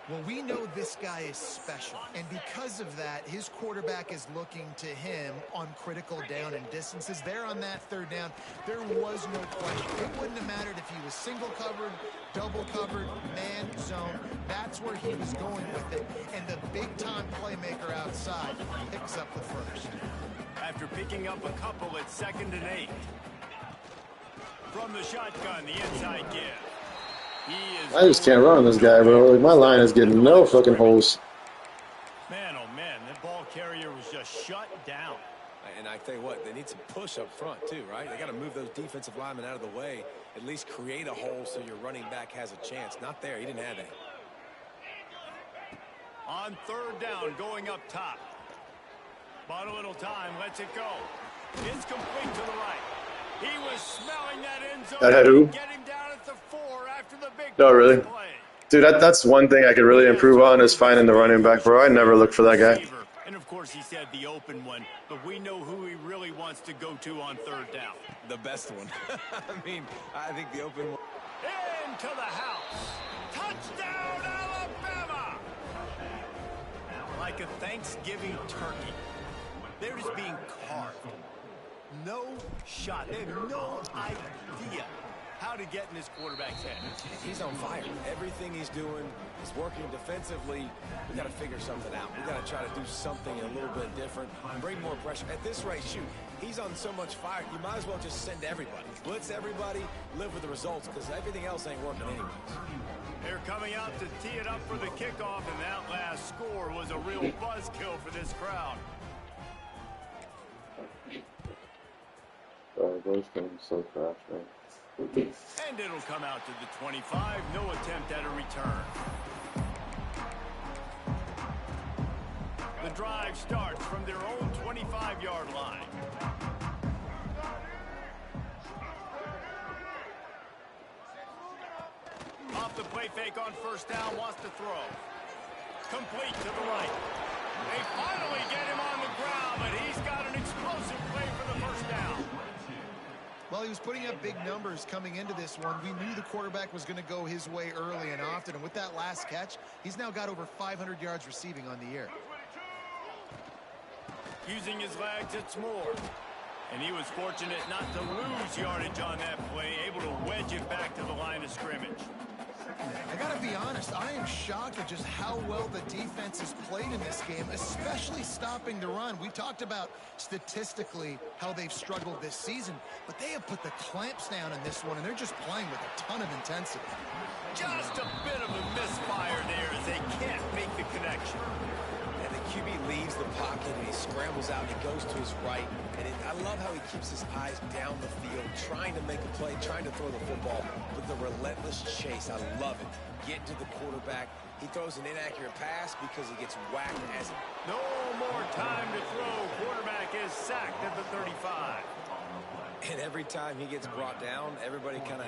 Well, we know this guy is special, and because of that, his quarterback is looking to him on critical down and distances. There on that third down, there was no question. It wouldn't have mattered if he was single covered, double covered, man zone. That's where he was going with it, and the big-time playmaker outside picks up the first. After picking up a couple at 2nd and 8. From the shotgun, the inside give. I just can't run on this guy, bro. Like, my line is getting no fucking holes. Man, oh man, that ball carrier was just shut down. And I tell you what, they need some push up front too, right? They got to move those defensive linemen out of the way, at least create a hole so your running back has a chance. Not there. He didn't have any. On 3rd down, going up top. Bought a little time, lets it go. It's complete to the right. He was smelling that end zone. That had who? Get him down at the 4 after the big Oh, really? play. Dude, that's one thing I could really improve on is finding the running back, bro. I never look for that guy. And, of course, he said the open one, but we know who he really wants to go to on 3rd down. The best one. I mean, I think the open one. Into the house. Touchdown, Alabama! Like a Thanksgiving turkey. They're just being carved. No shot. They have no idea how to get in this quarterback's head. He's on fire. Everything he's doing is working defensively. We got to figure something out. We got to try to do something a little bit different, bring more pressure. At this rate, shoot, he's on so much fire, you might as well just send everybody. Blitz everybody, live with the results, because everything else ain't working anyways. They're coming out to tee it up for the kickoff, and that last score was a real buzzkill for this crowd. Those games so fast, man. And it'll come out to the 25. No attempt at a return. The drive starts from their own 25-yard line. Off the play fake on 1st down, wants to throw. Complete to the right. They finally get him on the ground, but he's got an explosive play for the 1st down. Well, he was putting up big numbers coming into this one. We knew the quarterback was going to go his way early and often, and with that last catch, he's now got over 500 yards receiving on the year. Using his legs, it's Moore. And he was fortunate not to lose yardage on that play, able to wedge it back to the line of scrimmage. I got to be honest, I am shocked at just how well the defense has played in this game, especially stopping the run. We talked about statistically how they've struggled this season, but they have put the clamps down in this one, and they're just playing with a ton of intensity. Just a bit of a misfire there as they can't make the connection. And the QB leaves the pocket and he scrambles out and he goes to his right. And I love how he keeps his eyes down the field, trying to make a play, trying to throw the football with the relentless chase. I love it. Get to the quarterback. He throws an inaccurate pass because he gets whacked as it. No more time to throw. Quarterback is sacked at the 35. And every time he gets brought down, everybody kind of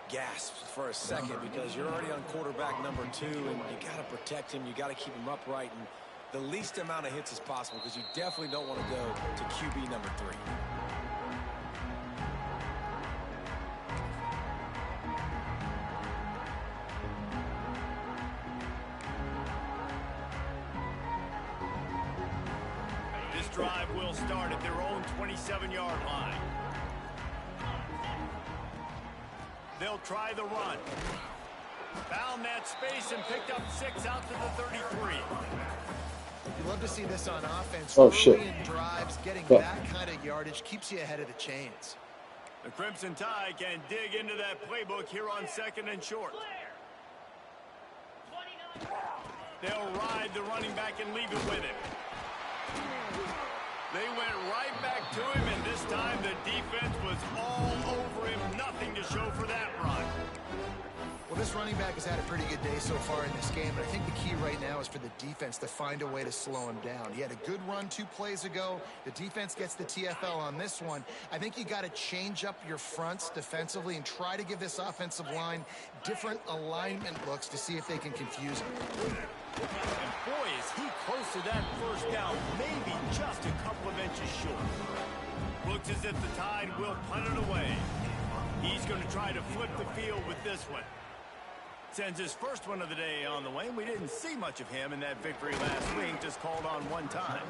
gasps for a second because you're already on quarterback number 2 and you got to protect him. You got to keep him upright. And the least amount of hits as possible because you definitely don't want to go to QB number 3. This drive will start at their own 27-yard line. They'll try the run. Found that space and picked up 6 out to the 33. You love to see this on offense. Oh, Early shit. in drives, getting Yeah. that kind of yardage keeps you ahead of the chains. The Crimson Tide can dig into that playbook here on 2nd and short. They'll ride the running back and leave it with him. They went right back to him, and this time the defense was all over him. Nothing to show for that run. Well, this running back has had a pretty good day so far in this game, and I think the key right now is for the defense to find a way to slow him down. He had a good run 2 plays ago. The defense gets the TFL on this one. I think you got to change up your fronts defensively and try to give this offensive line different alignment looks to see if they can confuse him. And boy, is he close to that first down, maybe just a couple of inches short. Looks as if the Tide will punt it away. He's going to try to flip the field with this one. Sends his first one of the day on the way. We didn't see much of him in that victory last week, just called on one time.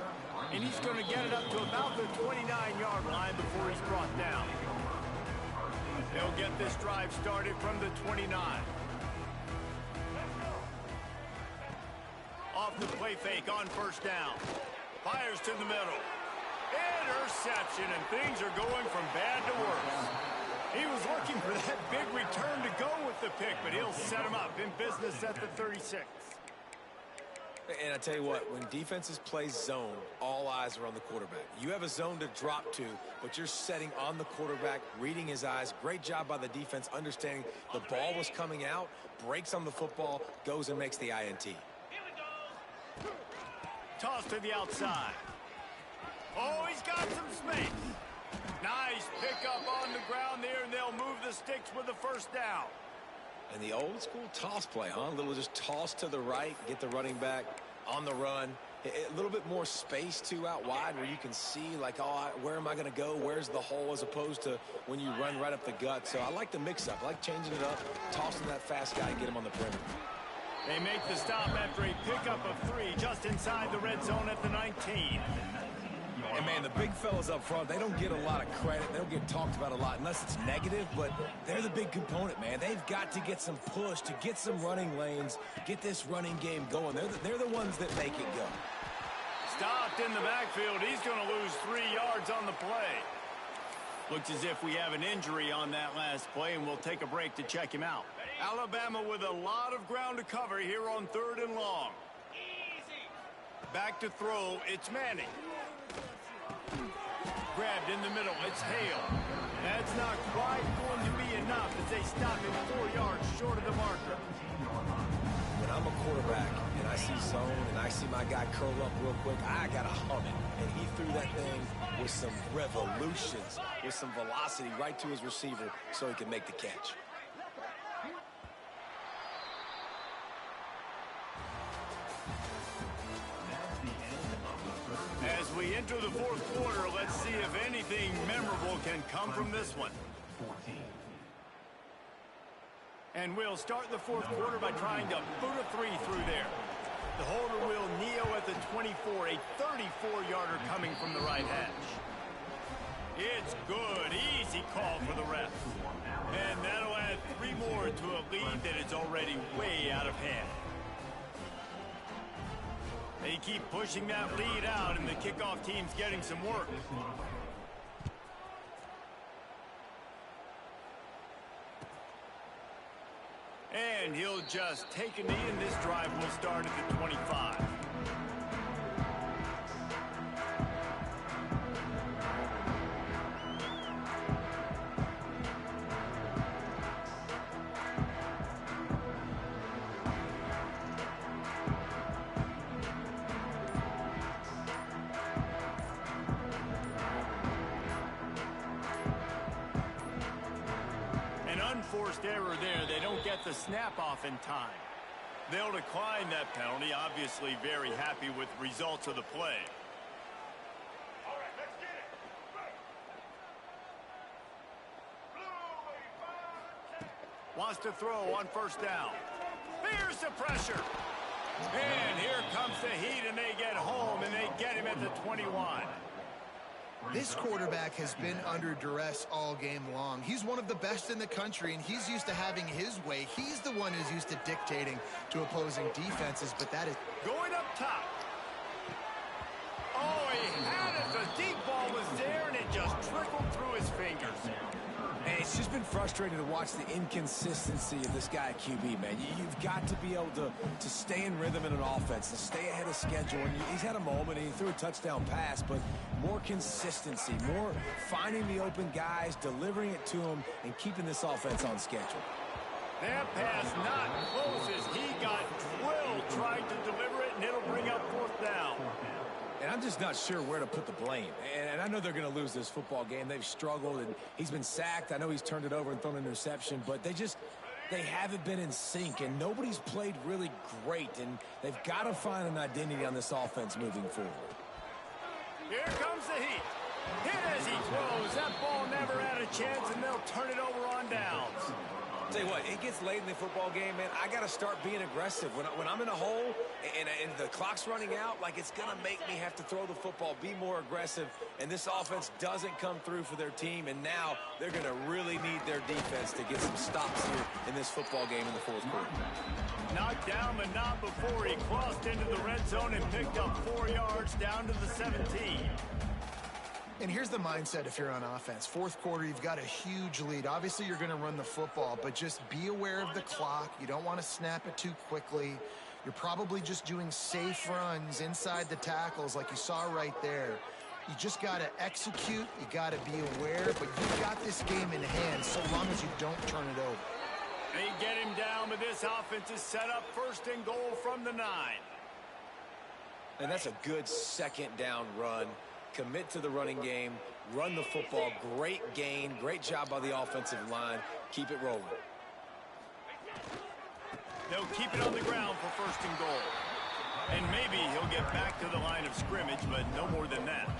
And he's going to get it up to about the 29-yard line before he's brought down. They'll get this drive started from the 29. Off the play fake on first down. Fires to the middle. Interception, and things are going from bad to worse. He was looking for that big return to go with the pick, but he'll set him up in business at the 36. And I tell you what, when defenses play zone, all eyes are on the quarterback. You have a zone to drop to, but you're setting on the quarterback, reading his eyes. Great job by the defense, understanding the ball was coming out, breaks on the football, goes and makes the INT. Toss to the outside. Oh, he's got some space. Nice pickup on the ground there, and they'll move the sticks with the first down. And the old school toss play, huh? A little just toss to the right, get the running back on the run. A little bit more space, too, out wide where you can see, like, oh, where am I going to go? Where's the hole, as opposed to when you run right up the gut. So I like the mix-up. I like changing it up, tossing that fast guy and get him on the perimeter. They make the stop after a pickup of 3 just inside the red zone at the 19. And, man, the big fellas up front, they don't get a lot of credit. They don't get talked about a lot unless it's negative, but they're the big component, man. They've got to get some push, to get some running lanes, get this running game going. They're the ones that make it go. Stopped in the backfield. He's going to lose 3 yards on the play. Looks as if we have an injury on that last play, and we'll take a break to check him out. Alabama with a lot of ground to cover here on 3rd and long. Back to throw. It's Manning. Grabbed in the middle. It's Hale. That's not quite going to be enough as they stop him 4 yards short of the marker. When I'm a quarterback and I see zone and I see my guy curl up real quick, I got to hum it. And he threw that thing with some revolutions, with some velocity right to his receiver so he can make the catch. As we enter the 4th quarter, let's see if anything memorable can come from this one. And we'll start the 4th quarter by trying to boot a 3 through there. The holder will kneel at the 24, a 34-yarder coming from the right hash. It's good, easy call for the ref. And that'll add 3 more to a lead that is already way out of hand. They keep pushing that lead out, and the kickoff team's getting some work. And he'll just take a knee, and this drive will start at the 25. Forced error there. They don't get the snap off in time. They'll decline that penalty. Obviously very happy with the results of the play. Wants to throw on first down. Here's the pressure. And here comes the heat, and they get home, and they get him at the 21. This quarterback has been under duress all game long. He's one of the best in the country, and he's used to having his way. He's the one who's used to dictating to opposing defenses, but that is... Going up top. Oh, he had it. The deep ball was there, and it just trickled through his fingers. And it's just been frustrating to watch the inconsistency of this guy at QB, man. You've got to be able to stay in rhythm in an offense, to stay ahead of schedule. And he's had a moment, and he threw a touchdown pass, but more consistency, more finding the open guys, delivering it to them, and keeping this offense on schedule. That pass not close as he got drilled trying to deliver it, and it'll bring up fourth down. And I'm just not sure where to put the blame. And I know they're going to lose this football game. They've struggled, and he's been sacked. I know he's turned it over and thrown an interception, but they haven't been in sync, and nobody's played really great, and they've got to find an identity on this offense moving forward. Here comes the heat. Hit as he throws. That ball never had a chance, and they'll turn it over on downs. Tell you what, it gets late in the football game, man. I got to start being aggressive. When I'm in a hole and the clock's running out, like, it's going to make me have to throw the football, be more aggressive, and this offense doesn't come through for their team, and now they're going to really need their defense to get some stops here in this football game in the fourth quarter. Knocked down, but not before he crossed into the red zone and picked up 4 yards down to the 17. And here's the mindset if you're on offense. Fourth quarter, you've got a huge lead. Obviously, you're going to run the football, but just be aware of the clock. You don't want to snap it too quickly. You're probably just doing safe runs inside the tackles like you saw right there. You just got to execute. You got to be aware, but you've got this game in hand so long as you don't turn it over. They get him down, but this offense is set up first and goal from the 9. And that's a good second down run. Commit to the running game, run the football, great gain, great job by the offensive line. Keep it rolling. They'll keep it on the ground for first and goal. And maybe he'll get back to the line of scrimmage, but no more than that.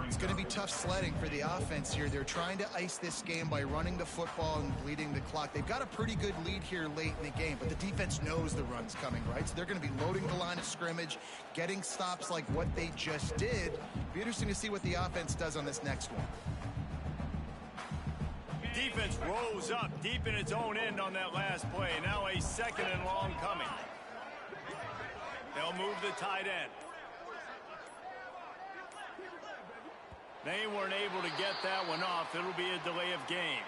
It's going to be tough sledding for the offense here. They're trying to ice this game by running the football and bleeding the clock. They've got a pretty good lead here late in the game, but the defense knows the run's coming, right? So they're going to be loading the line of scrimmage, getting stops like what they just did. Be interesting to see what the offense does on this next one. Defense rose up deep in its own end on that last play. Now a second and long coming. They'll move the tight end. They weren't able to get that one off. It'll be a delay of game.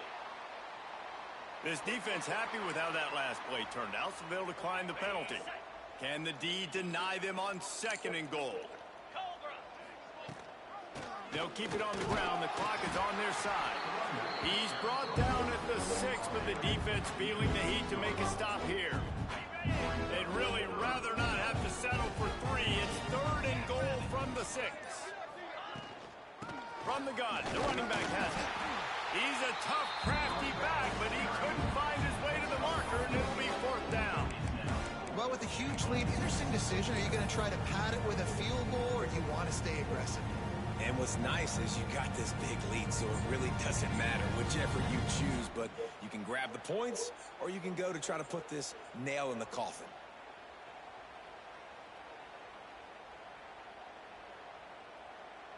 This defense happy with how that last play turned out, so they'll decline the penalty. Can the D deny them on second and goal? They'll keep it on the ground. The clock is on their side. He's brought down at the 6, but the defense feeling the heat to make a stop here. They'd really rather not have to settle for 3. It's third and goal from the 6. From the gun, the running back has it. He's a tough, crafty back, but he couldn't find his way to the marker, and it'll be fourth down. Well, with a huge lead, interesting decision. Are you going to try to pad it with a field goal, or do you want to stay aggressive? And what's nice is you got this big lead, so it really doesn't matter whichever you choose, but you can grab the points, or you can go to try to put this nail in the coffin.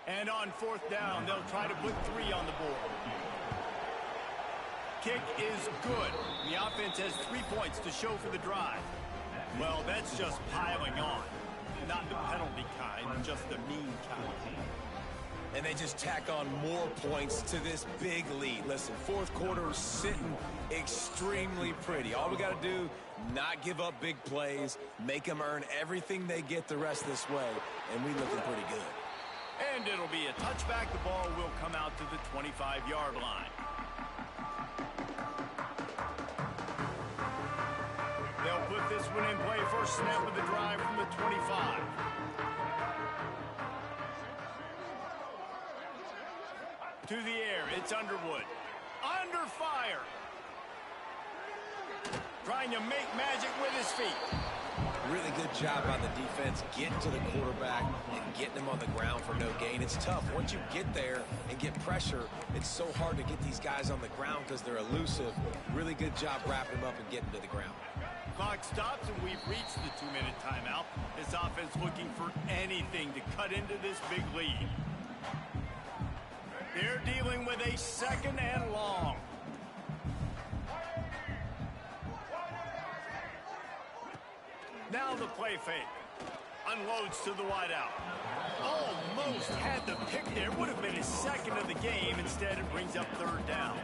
And on fourth down, they'll try to put 3 on the board. Kick is good. The offense has 3 points to show for the drive. Well, that's just piling on. Not the penalty kind, just the mean kind. And they just tack on more points to this big lead. Listen, fourth quarter is sitting extremely pretty. All we got to do, not give up big plays, make them earn everything they get the rest of this way, and we looking pretty good. And it'll be a touchback. The ball will come out to the 25-yard line. They'll put this one in play. First snap of the drive from the 25. To the air, it's Underwood. Under fire. trying to make magic with his feet. Really good job by the defense getting to the quarterback and getting him on the ground for no gain. It's tough. Once you get there and get pressure, it's so hard to get these guys on the ground because they're elusive. Really good job wrapping him up and getting to the ground. Clock stops, and we've reached the 2-minute timeout. This offense looking for anything to cut into this big lead. They're dealing with a 2nd and long. Now the play fake. Unloads to the wideout. Almost had the pick there. Would have been his 2nd of the game. Instead, it brings up 3rd down.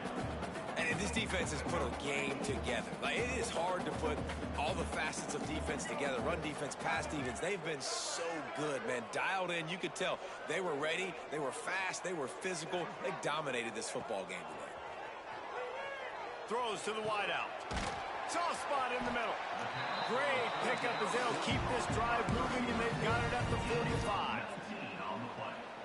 And this defense has put a game together. Like, it is hard to put all the facets of defense together. Run defense, pass defense. They've been so good, man. Dialed in. You could tell they were ready. They were fast. They were physical. They dominated this football game today. Throws to the wideout. Soft spot in the middle. Great pickup as they'll keep this drive moving, and they've got it at the 45.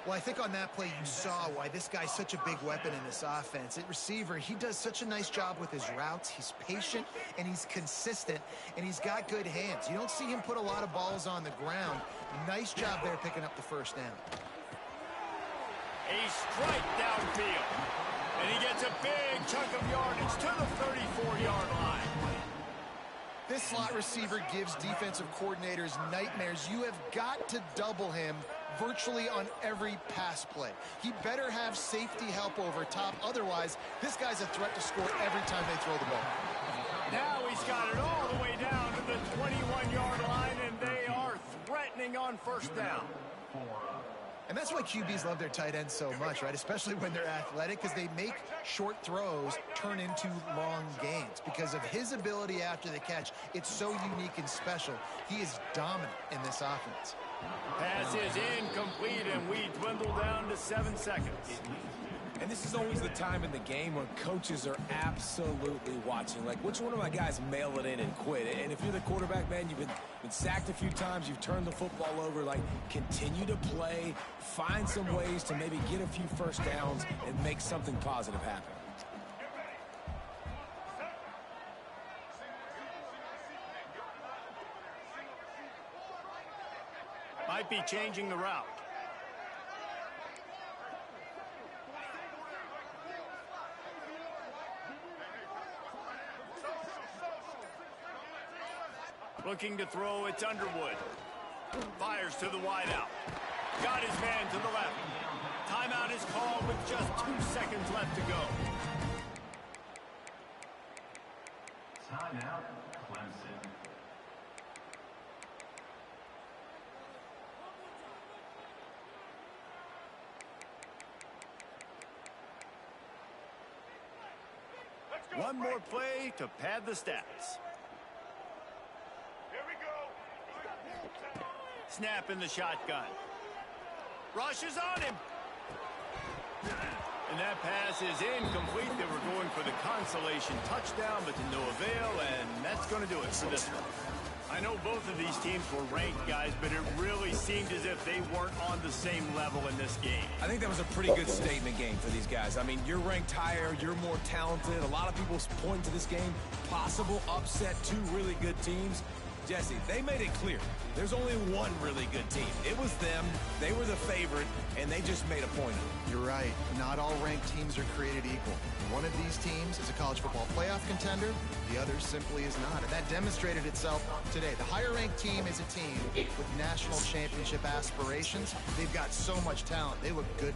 Well, I think on that play you saw why this guy's such a big weapon in this offense. At receiver, he does such a nice job with his routes. He's patient, and he's consistent, and he's got good hands. You don't see him put a lot of balls on the ground. Nice job there picking up the 1st down. A strike downfield. And he gets a big chunk of yardage to the 34-yard line. This slot receiver gives defensive coordinators nightmares. You have got to double him virtually on every pass play. He better have safety help over top. Otherwise, this guy's a threat to score every time they throw the ball. Now he's got it all the way down to the 21-yard line, and they are threatening on 1st down. And that's why QBs love their tight ends so much, right? Especially when they're athletic, because they make short throws turn into long gains. Because of his ability after the catch, it's so unique and special. He is dominant in this offense. Pass is incomplete, and we dwindle down to 7 seconds. And this is always the time in the game when coaches are absolutely watching. Like, which one of my guys mail it in and quit? And if you're the quarterback, man, you've been sacked a few times, you've turned the football over, like, continue to play, find some ways to maybe get a few 1st downs and make something positive happen. Might be changing the route. Looking to throw, it's Underwood. Fires to the wideout. Got his man to the left. Timeout is called with just 2 seconds left to go. Timeout, Clemson. One more play to pad the stats. Snap in the shotgun. Rushes on him. And that pass is incomplete. They were going for the consolation touchdown, but to no avail, and that's going to do it for this one. I know both of these teams were ranked, guys, but it really seemed as if they weren't on the same level in this game. I think that was a pretty good statement game for these guys. I mean, you're ranked higher, you're more talented. A lot of people point to this game, possible upset, 2 really good teams. Jesse, they made it clear. There's only one really good team. It was them. They were the favorite, and they just made a point of it. You're right. Not all ranked teams are created equal. One of these teams is a college football playoff contender. The other simply is not. And that demonstrated itself today. The higher-ranked team is a team with national championship aspirations. They've got so much talent. They look good.